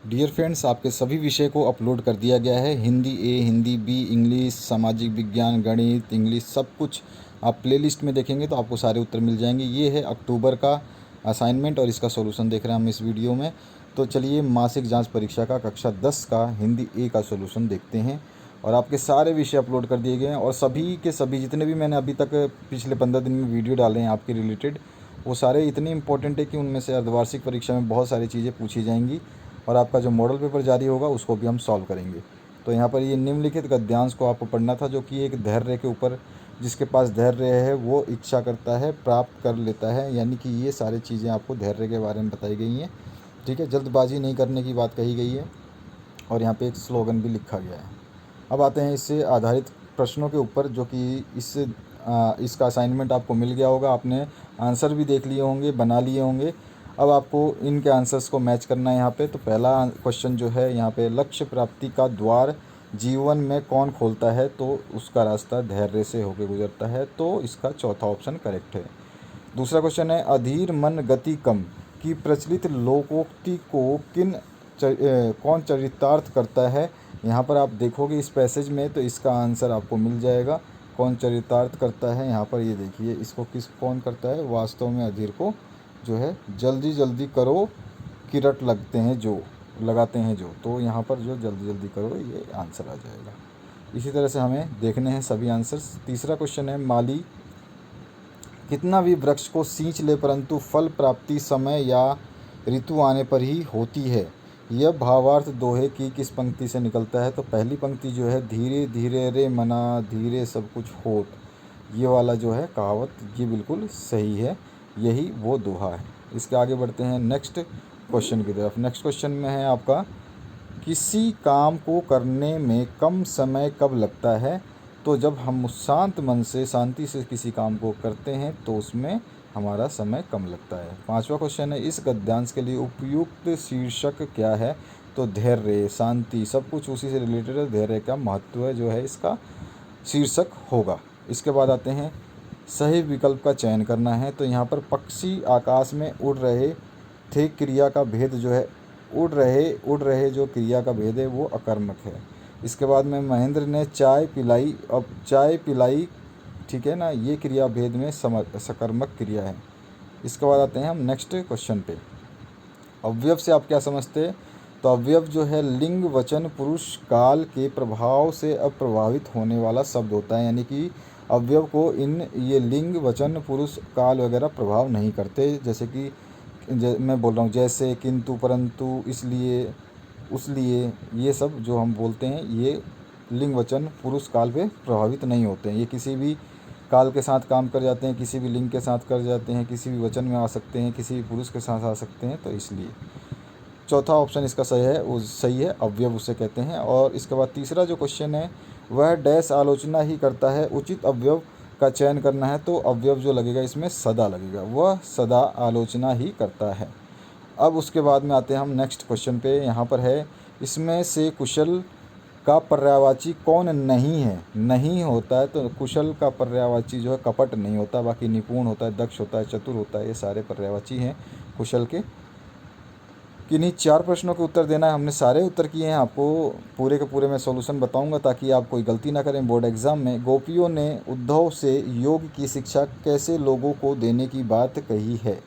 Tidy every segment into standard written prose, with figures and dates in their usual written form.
Dear friends, आपके सभी विषय को अपलोड कर दिया गया है। हिंदी ए, हिंदी बी, इंग्लिश, सामाजिक विज्ञान, गणित, इंग्लिश, सब कुछ आप प्लेलिस्ट में देखेंगे तो आपको सारे उत्तर मिल जाएंगे। ये है अक्टूबर का असाइनमेंट और इसका सॉल्यूशन देख रहे हैं हम इस वीडियो में। तो चलिए मासिक जांच परीक्षा का कक्षा 10 का हिंदी ए का सॉल्यूशन देखते हैं। और आपके सारे विषय अपलोड कर दिए गए हैं और सभी के सभी जितने भी मैंने अभी तक पिछले 15 दिन में वीडियो डाले हैं आपके रिलेटेड, वो सारे इतने इंपॉर्टेंट है कि उनमें से अर्धवार्षिक परीक्षा में बहुत सारी चीज़ें पूछी जाएंगी और आपका जो मॉडल पेपर जारी होगा उसको भी हम सॉल्व करेंगे। तो यहाँ पर ये निम्नलिखित गद्यांश को आपको पढ़ना था, जो कि एक धैर्य के ऊपर, जिसके पास धैर्य है वो इच्छा करता है प्राप्त कर लेता है, यानी कि ये सारी चीज़ें आपको धैर्य के बारे में बताई गई हैं। ठीक है, जल्दबाजी नहीं करने की बात कही गई है और यहाँ पे एक स्लोगन भी लिखा गया है। अब आते हैं इससे आधारित प्रश्नों के ऊपर, जो कि इसका असाइनमेंट आपको मिल गया होगा। आपने आंसर भी देख लिए होंगे, बना लिए होंगे। अब आपको इनके आंसर्स को मैच करना है यहाँ पे। तो पहला क्वेश्चन जो है यहाँ पे, लक्ष्य प्राप्ति का द्वार जीवन में कौन खोलता है? तो उसका रास्ता धैर्य से होकर गुजरता है। तो इसका चौथा ऑप्शन करेक्ट है। दूसरा क्वेश्चन है, अधीर मन गति कम की प्रचलित लोकोक्ति को कौन चरितार्थ करता है? यहाँ पर आप देखोगे इस पैसेज में तो इसका आंसर आपको मिल जाएगा। कौन चरितार्थ करता है, यहाँ पर ये देखिए, इसको कौन करता है? वास्तव में अधीर को जो है जल्दी जल्दी करो किरट लगाते हैं जो, तो यहाँ पर जो जल्दी जल्दी करो ये आंसर आ जाएगा। इसी तरह से हमें देखने हैं सभी आंसर्स। तीसरा क्वेश्चन है, माली कितना भी वृक्ष को सींच ले परंतु फल प्राप्ति समय या ऋतु आने पर ही होती है। यह भावार्थ दोहे की किस पंक्ति से निकलता है? तो पहली पंक्ति जो है, धीरे धीरे रे मना धीरे सब कुछ होत, ये वाला जो है कहावत, ये बिल्कुल सही है, यही वो दोहा है। इसके आगे बढ़ते हैं नेक्स्ट क्वेश्चन की तरफ। नेक्स्ट क्वेश्चन में है आपका, किसी काम को करने में कम समय कब लगता है? तो जब हम शांत मन से शांति से किसी काम को करते हैं तो उसमें हमारा समय कम लगता है। पांचवा क्वेश्चन है, इस गद्यांश के लिए उपयुक्त शीर्षक क्या है? तो धैर्य, शांति, सब कुछ उसी से रिलेटेड है। धैर्य का महत्व जो है इसका शीर्षक होगा। इसके बाद आते हैं, सही विकल्प का चयन करना है। तो यहाँ पर पक्षी आकाश में उड़ रहे थे, क्रिया का भेद जो है, उड़ रहे जो क्रिया का भेद है वो अकर्मक है। इसके बाद में महेंद्र ने चाय पिलाई, अब चाय पिलाई, ठीक है ना, ये क्रिया भेद में सकर्मक क्रिया है। इसके बाद आते हैं हम नेक्स्ट क्वेश्चन पे। अवयव से आप क्या समझते हैं? तो अवयव जो है लिंग वचन पुरुष काल के प्रभाव से अप्रभावित होने वाला शब्द होता है, यानी कि अवयव को ये लिंग वचन पुरुष काल वगैरह प्रभाव नहीं करते। जैसे कि मैं बोल रहा हूँ, जैसे, किंतु, परंतु, इसलिए, उसलिए, ये सब जो हम बोलते हैं ये लिंग वचन पुरुष काल पे प्रभावित नहीं होते हैं। ये किसी भी काल के साथ काम कर जाते हैं, किसी भी लिंग के साथ कर जाते हैं, किसी भी वचन में आ सकते हैं, किसी भी पुरुष के साथ आ सकते हैं। तो इसलिए चौथा ऑप्शन इसका सही है, वो सही है, अवयव उसे कहते हैं। और इसके बाद तीसरा जो क्वेश्चन है, वह डैश आलोचना ही करता है, उचित अवयव का चयन करना है। तो अवयव जो लगेगा इसमें सदा लगेगा, वह सदा आलोचना ही करता है। अब उसके बाद में आते हैं हम नेक्स्ट क्वेश्चन पे। यहाँ पर है, इसमें से कुशल का पर्यायवाची कौन नहीं है? नहीं होता है तो कुशल का पर्यायवाची जो है कपट नहीं होता, बाकी निपुण होता है, दक्ष होता है, चतुर होता है, ये सारे पर्यायवाची हैं कुशल के। किन्हीं 4 प्रश्नों के उत्तर देना है। हमने सारे उत्तर किए हैं, आपको पूरे के पूरे मैं सॉल्यूशन बताऊंगा ताकि आप कोई गलती ना करें बोर्ड एग्जाम में। गोपियों ने उद्धव से योग की शिक्षा कैसे लोगों को देने की बात कही है?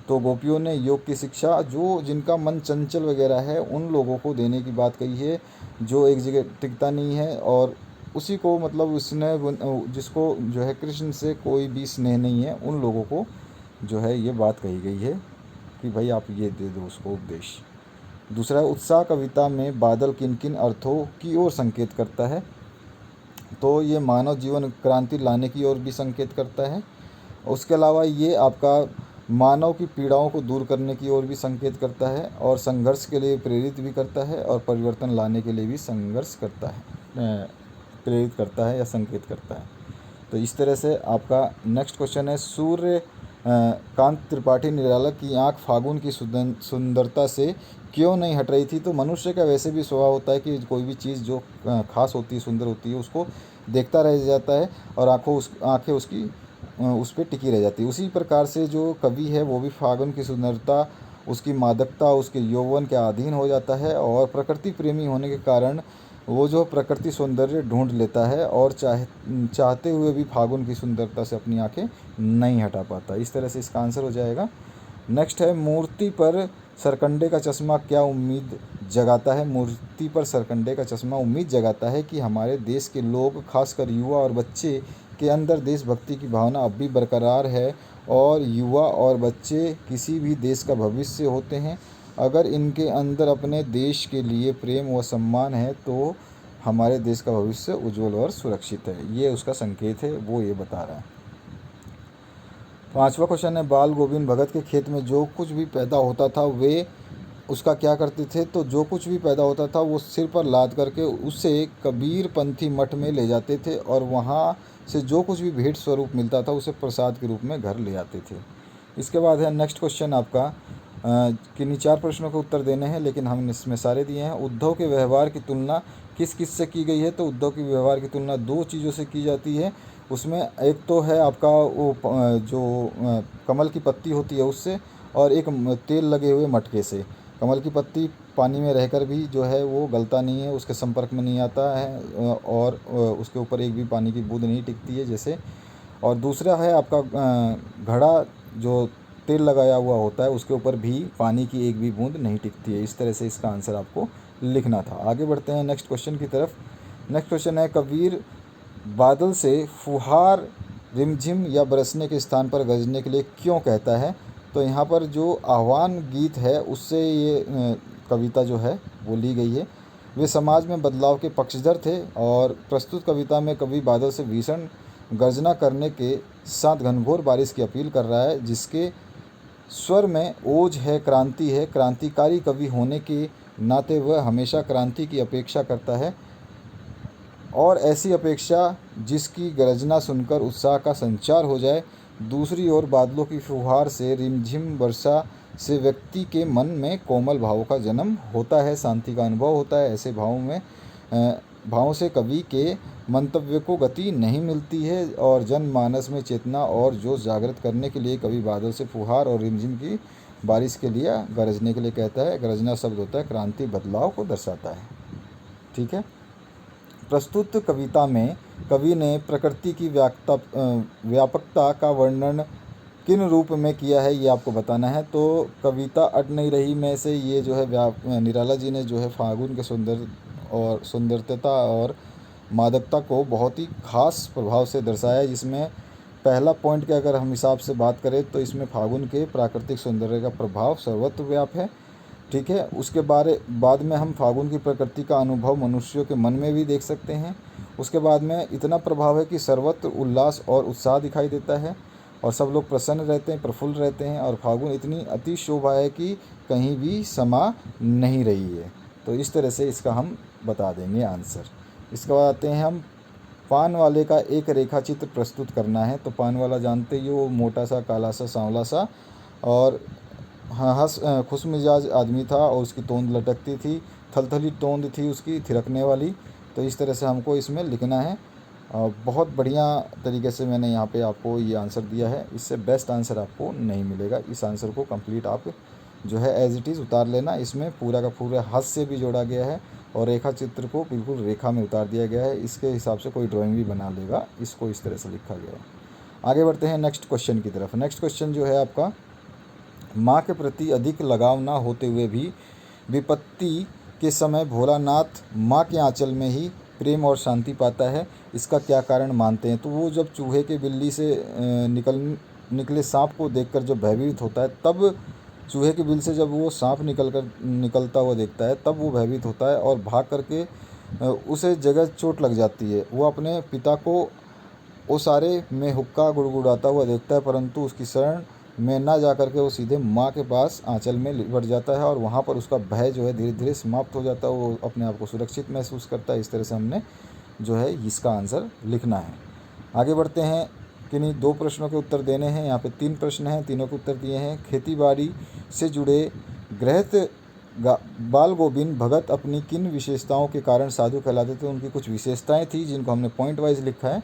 तो गोपियों ने योग की शिक्षा जो जिनका मन चंचल वगैरह है उन लोगों को देने की बात कही है, जो एक जगह टिकता नहीं है और उसी को, मतलब उसने जिसको जो है कृष्ण से कोई भी स्नेह नहीं है, उन लोगों को जो है ये बात कही गई है कि भाई आप ये दे दो उसको उपदेश। दूसरा, उत्साह कविता में बादल किन किन अर्थों की ओर संकेत करता है? तो ये मानव जीवन क्रांति लाने की ओर भी संकेत करता है। उसके अलावा ये आपका मानव की पीड़ाओं को दूर करने की ओर भी संकेत करता है और संघर्ष के लिए प्रेरित भी करता है और परिवर्तन लाने के लिए भी प्रेरित करता है या संकेत करता है। तो इस तरह से आपका नेक्स्ट क्वेश्चन है, सूर्य कांत त्रिपाठी निराला की आंख फागुन की सुंदरता से क्यों नहीं हट रही थी? तो मनुष्य का वैसे भी स्वभाव होता है कि कोई भी चीज़ जो खास होती है, सुंदर होती है, उसको देखता रह जाता है और आंखें उसकी उस पर टिकी रह जाती है। उसी प्रकार से जो कवि है वो भी फागुन की सुंदरता उसकी मादकता उसके यौवन के अधीन हो जाता है और प्रकृति प्रेमी होने के कारण वो जो प्रकृति सौंदर्य ढूंढ लेता है और चाहते हुए भी फागुन की सुंदरता से अपनी आंखें नहीं हटा पाता। इस तरह से इसका आंसर हो जाएगा। नेक्स्ट है, मूर्ति पर सरकंडे का चश्मा क्या उम्मीद जगाता है? मूर्ति पर सरकंडे का चश्मा उम्मीद जगाता है कि हमारे देश के लोग, खासकर युवा और बच्चे के अंदर देशभक्ति की भावना अब भी बरकरार है और युवा और बच्चे किसी भी देश का भविष्य होते हैं। अगर इनके अंदर अपने देश के लिए प्रेम व सम्मान है तो हमारे देश का भविष्य उज्जवल और सुरक्षित है। ये उसका संकेत है, वो ये बता रहा है। पांचवा क्वेश्चन है, बाल गोविंद भगत के खेत में जो कुछ भी पैदा होता था वे उसका क्या करते थे? तो जो कुछ भी पैदा होता था वो सिर पर लाद करके उसे कबीर पंथी मठ में ले जाते थे और वहाँ से जो कुछ भी भेंट स्वरूप मिलता था उसे प्रसाद के रूप में घर ले आते थे। इसके बाद है नेक्स्ट क्वेश्चन आपका, किन्हीं 4 प्रश्नों के उत्तर देने हैं लेकिन हमने इसमें सारे दिए हैं। उद्धव के व्यवहार की तुलना किस किस से की गई है? तो उद्धव की व्यवहार की तुलना 2 चीज़ों से की जाती है। उसमें एक तो है आपका वो जो कमल की पत्ती होती है उससे, और एक तेल लगे हुए मटके से। कमल की पत्ती पानी में रहकर भी जो है वो गलता नहीं है, उसके संपर्क में नहीं आता है और उसके ऊपर एक भी पानी की बूंद नहीं टिकती है जैसे। और दूसरा है आपका घड़ा, जो तेल लगाया हुआ होता है उसके ऊपर भी पानी की एक भी बूंद नहीं टिकती है। इस तरह से इसका आंसर आपको लिखना था। आगे बढ़ते हैं नेक्स्ट क्वेश्चन की तरफ। नेक्स्ट क्वेश्चन है, कबीर बादल से फुहार रिमझिम या बरसने के स्थान पर गरजने के लिए क्यों कहता है? तो यहाँ पर जो आह्वान गीत है उससे ये कविता जो है वो ली गई है। वे समाज में बदलाव के पक्षधर थे और प्रस्तुत कविता में कवि बादल से भीषण गर्जना करने के साथ घनघोर बारिश की अपील कर रहा है, जिसके स्वर में ओज है, क्रांति है। क्रांतिकारी कवि होने के नाते वह हमेशा क्रांति की अपेक्षा करता है और ऐसी अपेक्षा जिसकी गर्जना सुनकर उत्साह का संचार हो जाए। दूसरी ओर बादलों की फुहार से, रिमझिम वर्षा से व्यक्ति के मन में कोमल भावों का जन्म होता है, शांति का अनुभव होता है। ऐसे भावों से कवि के मंतव्य को गति नहीं मिलती है और जनमानस में चेतना और जोश जागृत करने के लिए कवि बादल से फुहार और रिमझिम की बारिश के लिए गरजने के लिए कहता है। गरजना शब्द होता है क्रांति, बदलाव को दर्शाता है। ठीक है। प्रस्तुत कविता में कवि ने प्रकृति की व्यापकता का वर्णन किन रूप में किया है ये आपको बताना है। तो कविता अट नहीं रही में से ये जो है निराला जी ने जो है फागुन के सुंदरता और मादकता को बहुत ही खास प्रभाव से दर्शाया है, जिसमें पहला पॉइंट के अगर हम हिसाब से बात करें तो इसमें फागुन के प्राकृतिक सौंदर्य का प्रभाव सर्वत्र व्याप है। ठीक है। उसके बाद में हम फागुन की प्रकृति का अनुभव मनुष्यों के मन में भी देख सकते हैं। उसके बाद में इतना प्रभाव है कि सर्वत्र उल्लास और उत्साह दिखाई देता है और सब लोग प्रसन्न रहते हैं, प्रफुल्ल रहते हैं और फागुन इतनी अति शोभा है कि कहीं भी समा नहीं रही है। तो इस तरह से इसका हम बता देंगे आंसर। इसके बाद आते हैं हम, पान वाले का एक रेखा चित्र प्रस्तुत करना है। तो पान वाला जानते ही हो, वो मोटा सा, काला सा, सांवला सा और खुश मिजाज आदमी था और उसकी तोंद लटकती थी, थलथली तोंद थी उसकी, थिरकने वाली। तो इस तरह से हमको इसमें लिखना है। बहुत बढ़िया तरीके से मैंने यहाँ पे आपको ये आंसर दिया है। इससे बेस्ट आंसर आपको नहीं मिलेगा। इस आंसर को कंप्लीट आप जो है एज इट इज़ उतार लेना। इसमें पूरा का पूरा हास्य भी जोड़ा गया है और रेखा चित्र को बिल्कुल रेखा में उतार दिया गया है। इसके हिसाब से कोई ड्राइंग भी बना लेगा। इसको इस तरह से लिखा गया है। आगे बढ़ते हैं नेक्स्ट क्वेश्चन की तरफ। नेक्स्ट क्वेश्चन जो है आपका, माँ के प्रति अधिक लगाव ना होते हुए भी विपत्ति के समय भोलानाथ माँ के आंचल में ही प्रेम और शांति पाता है। इसका क्या कारण मानते हैं? तो वो जब चूहे के बिल्ली से निकले सांप को देखकर जब भयभीत होता है, तब चूहे के बिल से जब वो सांप निकलता हुआ देखता है तब वो भयभीत होता है और भाग करके उसे जगह चोट लग जाती है। वो अपने पिता को ओसारे में हुक्का गुड़गुड़ाता हुआ देखता है, परंतु उसकी शरण में ना जा करके वो सीधे माँ के पास आंचल में लिपट जाता है और वहाँ पर उसका भय जो है धीरे धीरे समाप्त हो जाता है। वो अपने आप को सुरक्षित महसूस करता है। इस तरह से हमने जो है इसका आंसर लिखना है। आगे बढ़ते हैं। किन्हीं 2 प्रश्नों के उत्तर देने हैं। यहाँ पे 3 प्रश्न हैं, तीनों के उत्तर दिए हैं। खेती बाड़ी से जुड़े गृहस्थ बाल गोविंद भगत अपनी किन विशेषताओं के कारण साधु कहलाते थे? उनकी कुछ विशेषताएँ थी जिनको हमने पॉइंट वाइज लिखा है।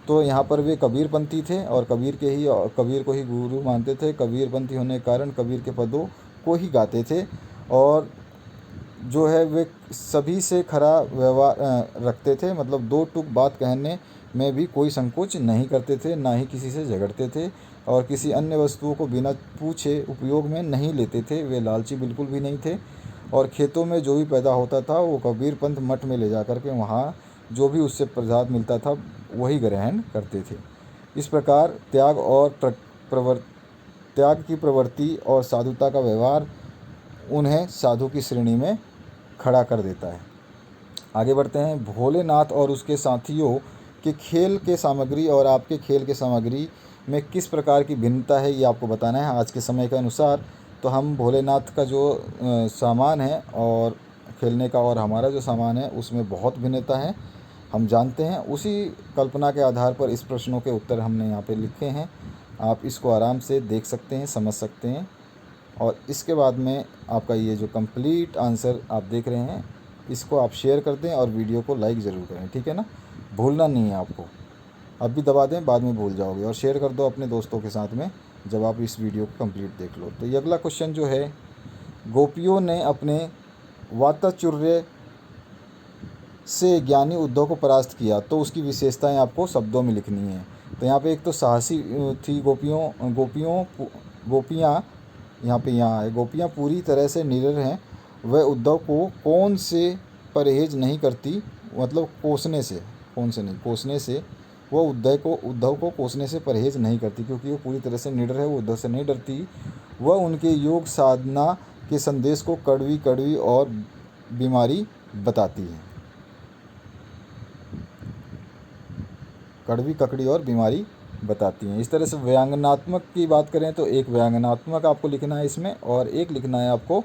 तो यहाँ पर वे कबीरपंथी थे और कबीर को ही गुरु मानते थे। कबीरपंथी होने के कारण कबीर के पदों को ही गाते थे और जो है वे सभी से खरा व्यवहार रखते थे। मतलब दो टूक बात कहने में भी कोई संकोच नहीं करते थे, ना ही किसी से झगड़ते थे और किसी अन्य वस्तुओं को बिना पूछे उपयोग में नहीं लेते थे। वे लालची बिल्कुल भी नहीं थे और खेतों में जो भी पैदा होता था वो कबीर पंथ मठ में ले जा कर के वहाँ जो भी उससे प्रसाद मिलता था वही ग्रहण करते थे। इस प्रकार त्याग की प्रवृत्ति और साधुता का व्यवहार उन्हें साधु की श्रेणी में खड़ा कर देता है। आगे बढ़ते हैं। भोलेनाथ और उसके साथियों के खेल के सामग्री और आपके खेल के सामग्री में किस प्रकार की भिन्नता है, ये आपको बताना है। आज के समय के अनुसार तो हम भोलेनाथ का जो सामान है और खेलने का और हमारा जो सामान है उसमें बहुत भिन्नता है, हम जानते हैं। उसी कल्पना के आधार पर इस प्रश्नों के उत्तर हमने यहाँ पे लिखे हैं। आप इसको आराम से देख सकते हैं, समझ सकते हैं और इसके बाद में आपका ये जो कंप्लीट आंसर आप देख रहे हैं इसको आप शेयर कर दें और वीडियो को लाइक ज़रूर करें, ठीक है ना। भूलना नहीं है आपको, अब भी दबा दें, बाद में भूल जाओगे। और शेयर कर दो अपने दोस्तों के साथ में जब आप इस वीडियो को कंप्लीट देख लो। तो ये अगला क्वेश्चन जो है, गोपियों ने अपने वातचुर्य से ज्ञानी उद्धव को परास्त किया, तो उसकी विशेषताएं आपको शब्दों में लिखनी है। तो यहाँ पे एक तो साहसी थी गोपियाँ यहाँ है। गोपियाँ पूरी तरह से निडर हैं। वह उद्धव को कौन से परहेज नहीं करती, मतलब कोसने से, कौन से नहीं, कोसने से। वो उद्धव को कोसने से परहेज नहीं करती क्योंकि वो पूरी तरह से निडर है, वो उद्धव से नहीं डरती। वह उनके योग साधना के संदेश को कड़वी और बीमारी बताती है, कड़वी ककड़ी और बीमारी बताती हैं। इस तरह से व्यंग्यात्मक की बात करें तो एक व्यंग्यात्मक आपको लिखना है इसमें और एक लिखना है आपको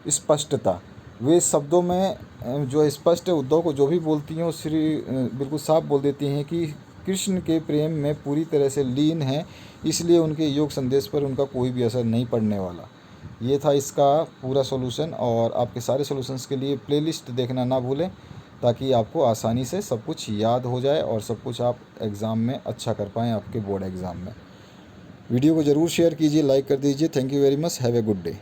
स्पष्टता। वे शब्दों में जो स्पष्ट है, उद्धव को जो भी बोलती हैं बिल्कुल साफ बोल देती हैं कि कृष्ण के प्रेम में पूरी तरह से लीन है, इसलिए उनके योग संदेश पर उनका कोई भी असर नहीं पड़ने वाला। ये था इसका पूरा सॉल्यूशन और आपके सारे सॉल्यूशंस के लिए प्लेलिस्ट देखना ना भूलें ताकि आपको आसानी से सब कुछ याद हो जाए और सब कुछ आप एग्ज़ाम में अच्छा कर पाएँ आपके बोर्ड एग्ज़ाम में। वीडियो को ज़रूर शेयर कीजिए, लाइक कर दीजिए। Thank you very much, have a good day.